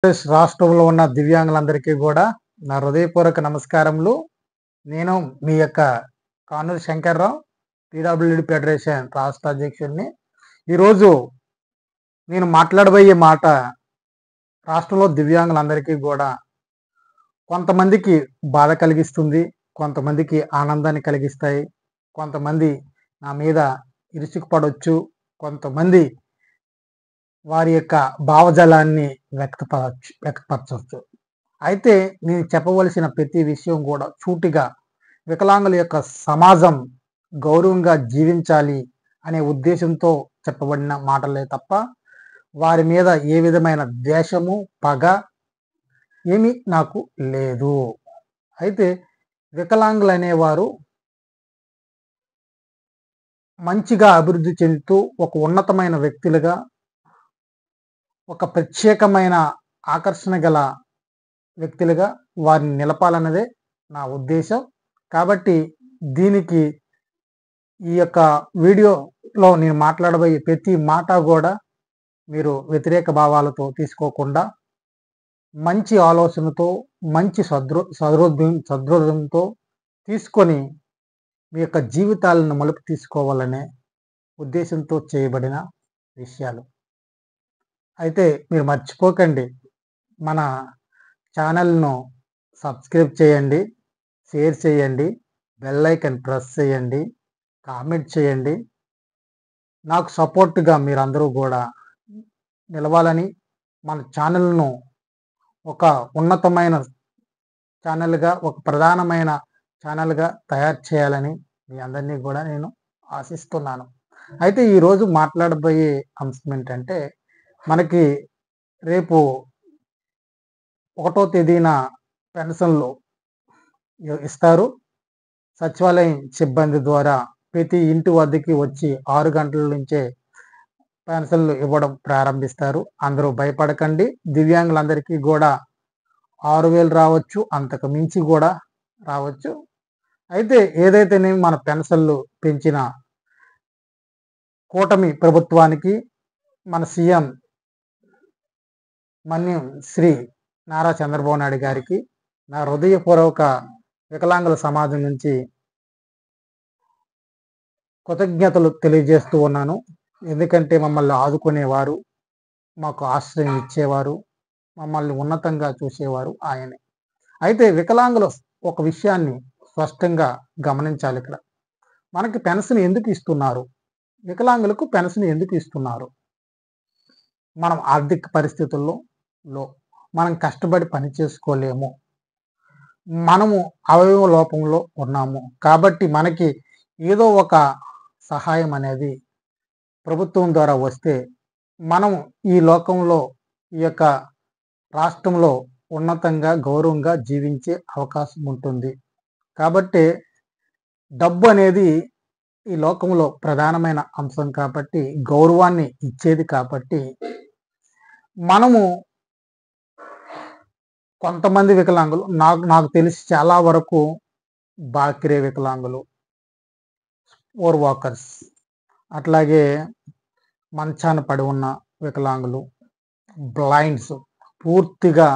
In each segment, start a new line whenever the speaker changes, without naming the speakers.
ఆంధ్రప్రదేశ్ రాష్ట్రంలో ఉన్న దివ్యాంగులందరికీ కూడా నా హృదయపూర్వక నమస్కారములు. నేను మీ యొక్క కానూరు శంకర్రావు, పీడబ్ల్యూడీ ఫెడరేషన్ రాష్ట్ర అధ్యక్షుడిని. ఈరోజు నేను మాట్లాడబోయే మాట రాష్ట్రంలో దివ్యాంగులందరికీ కూడా కొంతమందికి బాధ కలిగిస్తుంది, కొంతమందికి ఆనందాన్ని కలిగిస్తాయి, కొంతమంది నా మీద ఇరుసుకుపడవచ్చు, కొంతమంది వారి యొక్క భావజాలాన్ని వ్యక్తపరచవచ్చు. అయితే నేను చెప్పవలసిన ప్రతి విషయం కూడా సూటిగా వికలాంగుల యొక్క సమాజం గౌరవంగా జీవించాలి అనే ఉద్దేశంతో చెప్పబడిన మాటలే తప్ప వారి మీద ఏ విధమైన ద్వేషము, పగ ఏమీ నాకు లేదు. అయితే వికలాంగులు అనేవారు మంచిగా అభివృద్ధి చెందుతూ ఒక ఉన్నతమైన వ్యక్తులుగా, ఒక ప్రత్యేకమైన ఆకర్షణ గల వ్యక్తులుగా వారిని నిలపాలన్నదే నా ఉద్దేశం. కాబట్టి దీనికి ఈ యొక్క వీడియోలో నేను మాట్లాడబోయే ప్రతి మాట కూడా మీరు వ్యతిరేక భావాలతో తీసుకోకుండా మంచి ఆలోచనతో, మంచి సదృఢంతో తీసుకొని మీ యొక్క జీవితాలను మలుపు తీసుకోవాలనే ఉద్దేశంతో చేయబడిన విషయాలు. అయితే మీరు మర్చిపోకండి, మన ఛానల్ను సబ్స్క్రైబ్ చేయండి, షేర్ చేయండి, బెల్ ఐకాన్ ప్రెస్ చేయండి, కామెంట్ చేయండి. నాకు సపోర్ట్గా మీరందరూ కూడా నిలవాలని, మన ఛానల్ను ఒక ఉన్నతమైన ఛానల్గా, ఒక ప్రధానమైన ఛానల్గా తయారు చేయాలని మీ అందరినీ కూడా నేను ఆశిస్తున్నాను. అయితే ఈరోజు మాట్లాడబోయే అంశం ఏంటంటే, మనకి రేపు 1వ తేదీన పెన్షన్లు ఇస్తారు. సచివాలయం సిబ్బంది ద్వారా ప్రతి ఇంటి వద్దకి వచ్చి 6 గంటల నుంచే పెన్షన్లు ఇవ్వడం ప్రారంభిస్తారు. అందరూ భయపడకండి. దివ్యాంగులందరికీ కూడా 6,000 రావచ్చు, అంతకు మించి కూడా రావచ్చు. అయితే ఏదైతేనేమి మన పెన్షన్లు పెంచిన కూటమి ప్రభుత్వానికి, మన సీఎం మన్యం శ్రీ నారా చంద్రబాబు నాయుడు గారికి నా హృదయపూర్వక వికలాంగుల సమాజం నుంచి కృతజ్ఞతలు తెలియజేస్తూ ఉన్నాను. ఎందుకంటే మమ్మల్ని ఆదుకునేవారు, మాకు ఆశ్రయం ఇచ్చేవారు, మమ్మల్ని ఉన్నతంగా చూసేవారు ఆయనే. అయితే వికలాంగులు ఒక విషయాన్ని స్పష్టంగా గమనించాలి. ఇక్కడ మనకి పెన్షన్ ఎందుకు ఇస్తున్నారు, వికలాంగులకు పెన్షన్ ఎందుకు ఇస్తున్నారు? మనం ఆర్థిక పరిస్థితుల్లో మనం కష్టపడి పని చేసుకోలేము, మనము అవయవ లోపంలో ఉన్నాము. కాబట్టి మనకి ఏదో ఒక సహాయం అనేది ప్రభుత్వం ద్వారా వస్తే మనం ఈ లోకంలో, ఈ యొక్క రాష్ట్రంలో ఉన్నతంగా గౌరవంగా జీవించే అవకాశం ఉంటుంది. కాబట్టి డబ్బు అనేది ఈ లోకంలో ప్రధానమైన అంశం కాబట్టి, గౌరవాన్ని ఇచ్చేది కాబట్టి, మనము కొంతమంది వికలాంగులు నాకు తెలిసి చాలా వరకు బాకిరే వికలాంగులు, ఓర్ వాకర్స్, అట్లాగే మంచాన పడి ఉన్న వికలాంగులు, బ్లైండ్స్, పూర్తిగా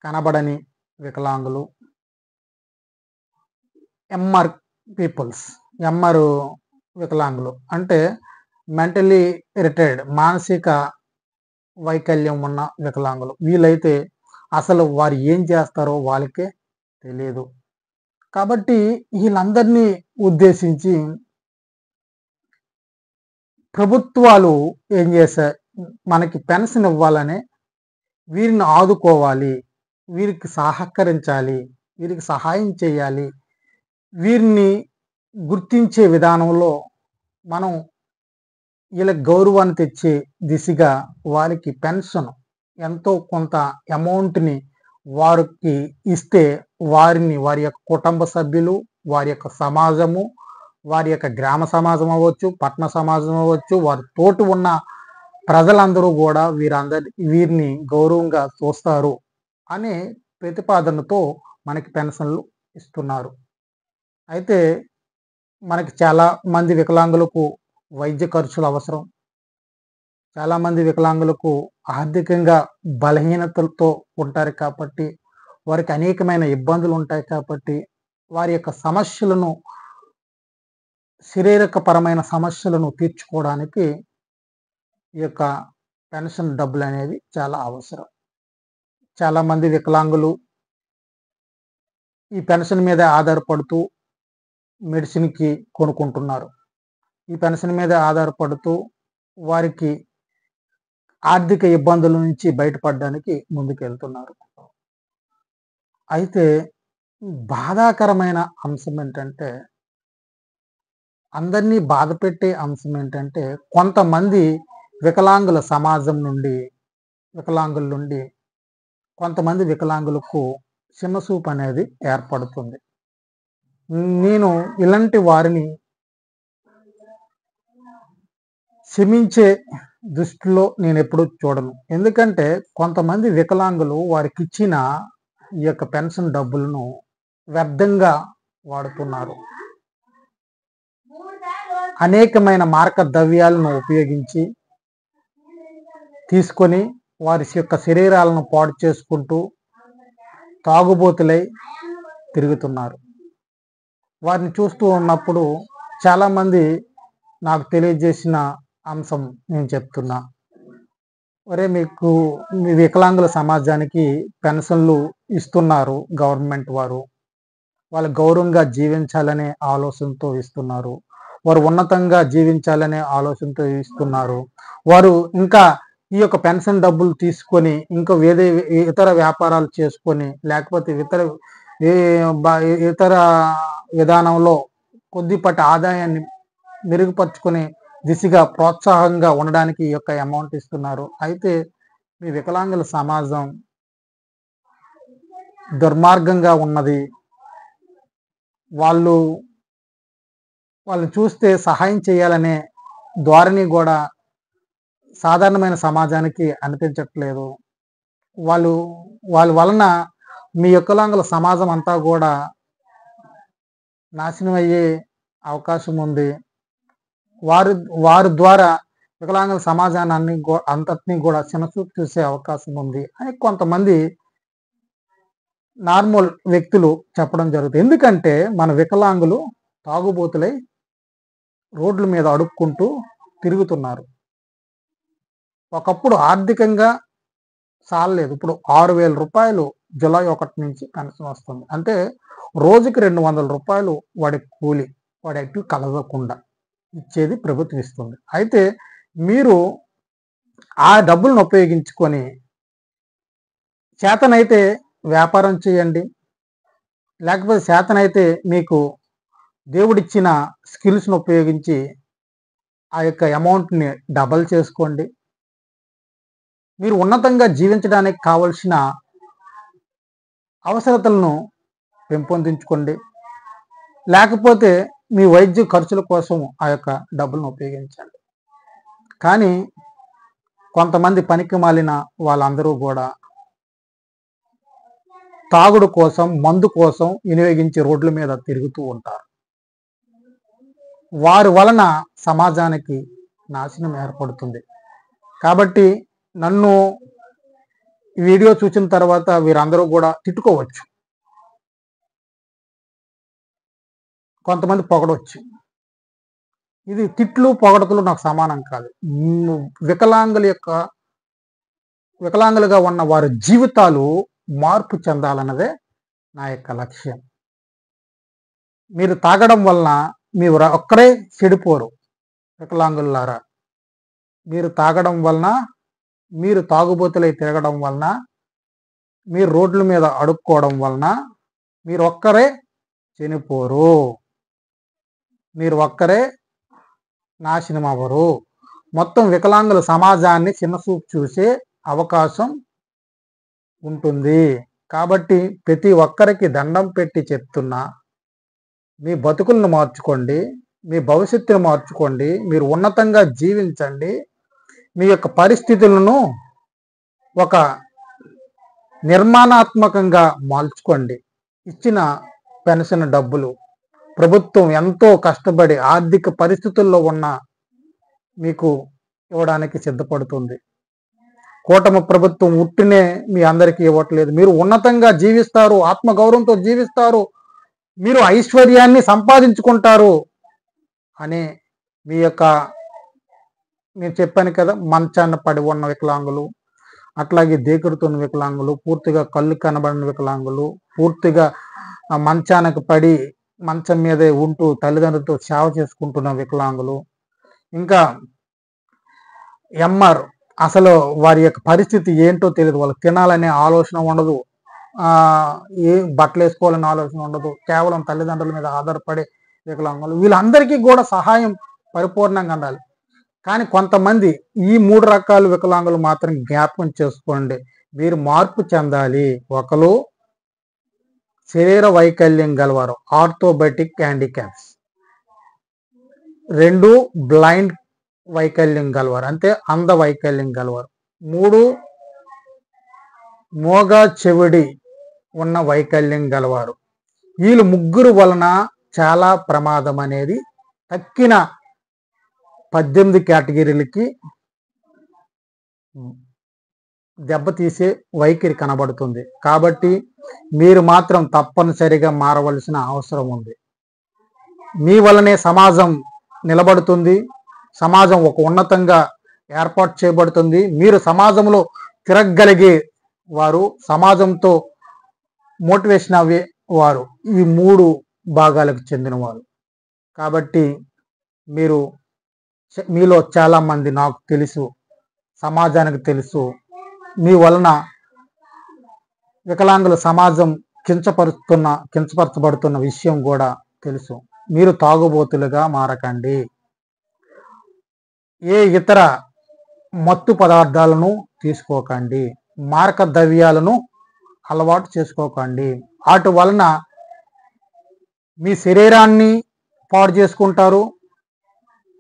కనబడని వికలాంగులు, ఎంఆర్ పీపుల్స్, ఎంఆర్ వికలాంగులు అంటే మెంటలీ రిటైర్డ్, మానసిక వైకల్యం ఉన్న వికలాంగులు. వీళ్ళైతే అసలు వారు ఏం చేస్తారో వాళ్ళకే తెలియదు. కాబట్టి వీళ్ళందరినీ ఉద్దేశించి ప్రభుత్వాలు ఏం చేశాయి, మనకి పెన్షన్ ఇవ్వాలనే వీరిని ఆదుకోవాలి, వీరికి సహకరించాలి, వీరికి సహాయం చేయాలి, వీరిని గుర్తించే విధానంలో మనం వీళ్ళకి గౌరవాన్ని తెచ్చే దిశగా వారికి పెన్షన్ ఎంతో కొంత అమౌంట్ని వారికి ఇస్తే వారిని, వారి యొక్క కుటుంబ సభ్యులు, వారి యొక్క సమాజము, వారి యొక్క గ్రామ సమాజం అవ్వచ్చు, పట్టణ సమాజం అవ్వచ్చు, వారి తోటి ఉన్న ప్రజలందరూ కూడా వీరిని గౌరవంగా చూస్తారు అనే ప్రతిపాదనతో మనకి పెన్షన్లు ఇస్తున్నారు. అయితే మనకి చాలా మంది వికలాంగులకు వైద్య ఖర్చులు అవసరం, చాలామంది వికలాంగులకు ఆర్థికంగా బలహీనతలతో ఉంటారు కాబట్టి, వారికి అనేకమైన ఇబ్బందులు ఉంటాయి కాబట్టి, వారి యొక్క సమస్యలను, శారీరకపరమైన సమస్యలను తీర్చుకోవడానికి ఈ యొక్క పెన్షన్ డబ్బులనేవి చాలా అవసరం. చాలామంది వికలాంగులు ఈ పెన్షన్ మీదే ఆధారపడుతూ మెడిసిన్‌కి కొనుక్కుంటున్నారు. ఈ పెన్షన్ మీదే ఆధారపడుతూ వారికి ఆర్థిక ఇబ్బందుల నుంచి బయటపడడానికి ముందుకెళ్తున్నారు. అయితే బాధాకరమైన అంశం ఏంటంటే, అందరినీ బాధపెట్టే అంశం ఏంటంటే, కొంతమంది వికలాంగుల సమాజం నుండి, వికలాంగుల నుండి కొంతమంది వికలాంగులకు చిన్నచూపు అనేది ఏర్పడుతుంది. నేను ఇలాంటి వారిని క్షమించే దృష్టిలో నేనెప్పుడూ చూడను. ఎందుకంటే కొంతమంది వికలాంగులు వారికిచ్చిన ఈ యొక్క పెన్షన్ డబ్బులను వ్యర్థంగా వాడుతున్నారు. అనేకమైన మార్గద్రవ్యాలను ఉపయోగించి తీసుకొని వారి యొక్క శరీరాలను పాడు చేసుకుంటూ తాగుబోతులై తిరుగుతున్నారు. వారిని చూస్తూ ఉన్నప్పుడు చాలామంది నాకు తెలియజేసిన అంశం నేను చెప్తున్నా. ఒరే, మీకు మీ వికలాంగుల సమాజానికి పెన్షన్లు ఇస్తున్నారు గవర్నమెంట్ వారు. వాళ్ళు గౌరవంగా జీవించాలనే ఆలోచనతో ఇస్తున్నారు. వారు ఉన్నతంగా జీవించాలనే ఆలోచనతో ఇస్తున్నారు. వారు ఇంకా ఈ యొక్క పెన్షన్ డబ్బులు తీసుకొని ఇంకా ఇతర వ్యాపారాలు చేసుకొని, లేకపోతే ఇతర విధానంలో కొద్దిపాటి ఆదాయాన్ని మెరుగుపరుచుకునే దిశగా ప్రోత్సాహంగా ఉండడానికి ఈ యొక్క అమౌంట్ ఇస్తున్నారు. అయితే మీ వికలాంగుల సమాజం దుర్మార్గంగా ఉన్నది. వాళ్ళని చూస్తే సహాయం చేయాలనే ధోరణి కూడా సాధారణమైన సమాజానికి అనిపించట్లేదు. వాళ్ళ వలన మీ వికలాంగుల సమాజం అంతా కూడా నాశనం అయ్యే అవకాశం ఉంది. వారి ద్వారా వికలాంగుల సమాజాన్ని అంతటినీ కూడా చిన్నచూపు చూసే అవకాశం ఉంది అని కొంతమంది నార్మల్ వ్యక్తులు చెప్పడం జరుగుతుంది. ఎందుకంటే మన వికలాంగులు తాగుబోతులై రోడ్ల మీద అడుక్కుంటూ తిరుగుతున్నారు. ఒకప్పుడు ఆర్థికంగా చాలలేదు. ఇప్పుడు 6,000 రూపాయలు జూలై 1 నుంచి పెన్షన్ వస్తుంది. అంటే రోజుకి 200 రూపాయలు వాడి కూలి, వాడి అటు కలగకుండా ఇచ్చేది ప్రభుత్వం ఇస్తుంది. అయితే మీరు ఆ డబ్బులను ఉపయోగించుకొని చేతనైతే వ్యాపారం చేయండి, లేకపోతే చేతనైతే మీకు దేవుడిచ్చిన స్కిల్స్ను ఉపయోగించి ఆ యొక్క అమౌంట్ని డబల్ చేసుకోండి. మీరు ఉన్నతంగా జీవించడానికి కావలసిన అవసరతలను పెంపొందించుకోండి. లేకపోతే మీ వైద్య ఖర్చుల కోసం ఆ యొక్క డబ్బులను ఉపయోగించండి. కానీ కొంతమంది పనికిమాలిన వాళ్ళందరూ కూడా తాగుడు కోసం, మందు కోసం వినియోగించి రోడ్ల మీద తిరుగుతూ ఉంటారు. వారి వలన సమాజానికి నాశనం ఏర్పడుతుంది. కాబట్టి నన్ను ఈ వీడియో చూసిన తర్వాత వీరందరూ కూడా తిట్టుకోవచ్చు, కొంతమంది పొగడవచ్చు. ఇది తిట్లు పొగడతలు నాకు సమానం కాదు. వికలాంగులుగా ఉన్న వారి జీవితాలు మార్పు చెందాలన్నదే నా యొక్క లక్ష్యం. మీరు తాగడం వలన మీరు ఒక్కరే చెడిపోరు. వికలాంగులారా, మీరు తాగడం వలన, మీరు తాగుబోతులై తిరగడం వలన, మీరు రోడ్ల మీద అడుక్కోవడం వలన మీరు ఒక్కరే చనిపోరు, మీరు ఒక్కరే నాశనం అవ్వరు. మొత్తం వికలాంగుల సమాజాన్ని చిన్నచూపు చూసే అవకాశం ఉంటుంది. కాబట్టి ప్రతి ఒక్కరికి దండం పెట్టి చెప్తున్నా, మీ బతుకులను మార్చుకోండి, మీ భవిష్యత్తును మార్చుకోండి, మీరు ఉన్నతంగా జీవించండి, మీ యొక్క పరిస్థితులను ఒక నిర్మాణాత్మకంగా మార్చుకోండి. ఇచ్చిన పెన్షన్ డబ్బులు ప్రభుత్వం ఎంతో కష్టపడి ఆర్థిక పరిస్థితుల్లో ఉన్న మీకు ఇవ్వడానికి సిద్ధపడుతుంది. కూటమి ప్రభుత్వం ఉట్టినే మీ అందరికీ ఇవ్వట్లేదు. మీరు ఉన్నతంగా జీవిస్తారు, ఆత్మగౌరవంతో జీవిస్తారు, మీరు ఐశ్వర్యాన్ని సంపాదించుకుంటారు అనే మీ యొక్క, నేను చెప్పాను కదా, మంచాన్ని పడి ఉన్న వికలాంగులు, అట్లాగే దేకుడుతున్న వికలాంగులు, పూర్తిగా కళ్ళు కనబడిన వికలాంగులు, పూర్తిగా మంచానికి పడి మంచం మీదే ఉంటూ తల్లిదండ్రులతో సేవ చేసుకుంటున్న వికలాంగులు, ఇంకా ఎంఆర్ అసలు వారి యొక్క పరిస్థితి ఏంటో తెలియదు, వాళ్ళకి తినాలనే ఆలోచన ఉండదు, ఏ బట్టలు వేసుకోవాలనే ఆలోచన ఉండదు, కేవలం తల్లిదండ్రుల మీద ఆధారపడే వికలాంగులు, వీళ్ళందరికీ కూడా సహాయం పరిపూర్ణంగా అందాలి. కానీ కొంతమంది ఈ 3 రకాల వికలాంగులు మాత్రం జ్ఞాపకం చేసుకోండి, మీరు మార్పు చెందాలి. ఒకరు శరీర వైకల్యం గలవారు, ఆర్థోబెటిక్ హ్యాండిక్యాప్స్. 2 బ్లైండ్ వైకల్యం గలవారు, అంటే అంధ వైకల్యం గలవారు. 3 మోగ చెవిడి ఉన్న వైకల్యం గలవారు. వీళ్ళు ముగ్గురు వలన చాలా ప్రమాదం అనేది తక్కిన 18 కేటగిరీలకి దెబ్బతీసే వైఖరి కనబడుతుంది. కాబట్టి మీరు మాత్రం తప్పనిసరిగా మారవలసిన అవసరం ఉంది. మీ వలనే సమాజం నిలబడుతుంది, సమాజం ఒక ఉన్నతంగా ఏర్పాటు చేయబడుతుంది. మీరు సమాజంలో తిరగగలిగే వారు, సమాజంతో మోటివేషన్ అయ్యే వారు ఈ 3 భాగాలకు చెందినవారు. కాబట్టి మీలో చాలామంది నాకు తెలుసు, సమాజానికి తెలుసు, మీ వలన వికలాంగుల సమాజం కించపరచబడుతున్న విషయం కూడా తెలుసు. మీరు తాగుబోతులుగా మారకండి, ఏ ఇతర మత్తు పదార్థాలను తీసుకోకండి, మారక ద్రవ్యాలను అలవాటు చేసుకోకండి. వాటి వలన మీ శరీరాన్ని పాడు చేసుకుంటారు,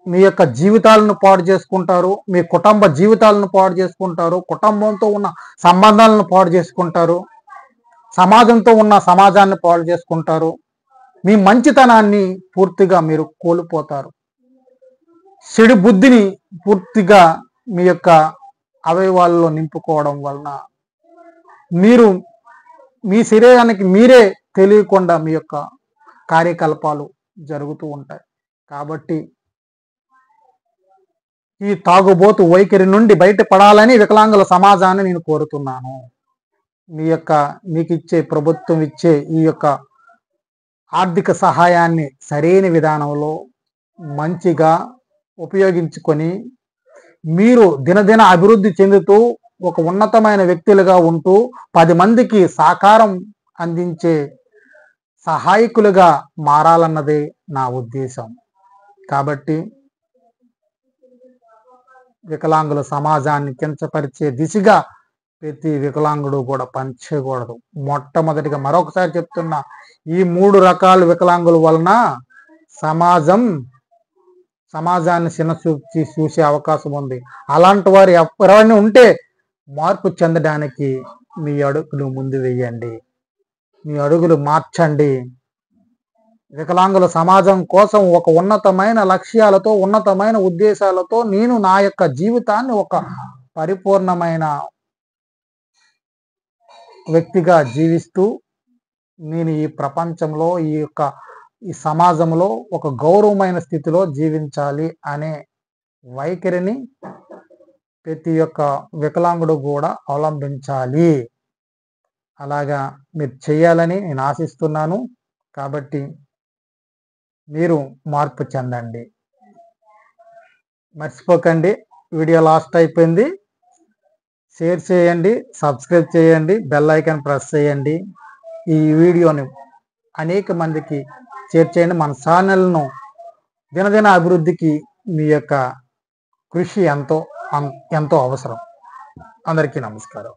మీ యొక్క జీవితాలను పాడు చేసుకుంటారు, మీ కుటుంబ జీవితాలను పాడు చేసుకుంటారు, కుటుంబంతో ఉన్న సంబంధాలను పాడు చేసుకుంటారు, సమాజంతో ఉన్న సమాజాన్ని పాడు చేసుకుంటారు, మీ మంచితనాన్ని పూర్తిగా మీరు కోల్పోతారు, చెడు బుద్ధిని పూర్తిగా మీ యొక్క అవయవాల్లో నింపుకోవడం వలన మీరు మీ శరీరానికి మీరే తెలియకుండా మీ యొక్క కార్యకలాపాలు జరుగుతూ ఉంటాయి. కాబట్టి ఈ తాగుబోతు వైఖరి నుండి బయటపడాలని వికలాంగుల సమాజాన్ని నేను కోరుతున్నాను. మీకు ఇచ్చే ప్రభుత్వం ఇచ్చే ఈ యొక్క ఆర్థిక సహాయాన్ని సరైన విధానంలో మంచిగా ఉపయోగించుకొని మీరు దినదిన అభివృద్ధి చెందుతూ ఒక ఉన్నతమైన వ్యక్తులుగా ఉంటూ 10 మందికి సహకారం అందించే సహాయకులుగా మారాలన్నదే నా ఉద్దేశం. కాబట్టి వికలాంగుల సమాజాన్ని కించపరిచే దిశగా ప్రతి వికలాంగుడు కూడా పనిచేయకూడదు. మొట్టమొదటిగా మరొకసారి చెప్తున్నా, ఈ 3 రకాల వికలాంగుల వలన సమాజాన్ని చిన్నచూపు చూసే అవకాశం ఉంది. అలాంటి వారు ఎవరైనా ఉంటే మార్పు చెందడానికి మీ అడుగులు ముందు వేయండి, మీ అడుగులు మార్చండి. వికలాంగుల సమాజం కోసం ఒక ఉన్నతమైన లక్ష్యాలతో, ఉన్నతమైన ఉద్దేశాలతో నేను నా యొక్క జీవితాన్ని ఒక పరిపూర్ణమైన వ్యక్తిగా జీవిస్తూ నేను ఈ ప్రపంచంలో ఈ సమాజంలో ఒక గౌరవమైన స్థితిలో జీవించాలి అనే వైఖరిని ప్రతి ఒక్క వికలాంగుడు కూడా అవలంబించాలి. అలాగా మీరు చేయాలని నేను ఆశిస్తున్నాను. కాబట్టి మీరు మార్పు చెందండి. మర్చిపోకండి, వీడియో లాస్ట్ అయిపోయింది. షేర్ చేయండి, సబ్స్క్రైబ్ చేయండి, బెల్ ఐకాన్ ప్రెస్ చేయండి. ఈ వీడియోని అనేక మందికి షేర్ చేయండి. మన ఛానల్ను దినదిన అభివృద్ధికి మీ యొక్క కృషి ఎంతో అవసరం. అందరికీ నమస్కారం.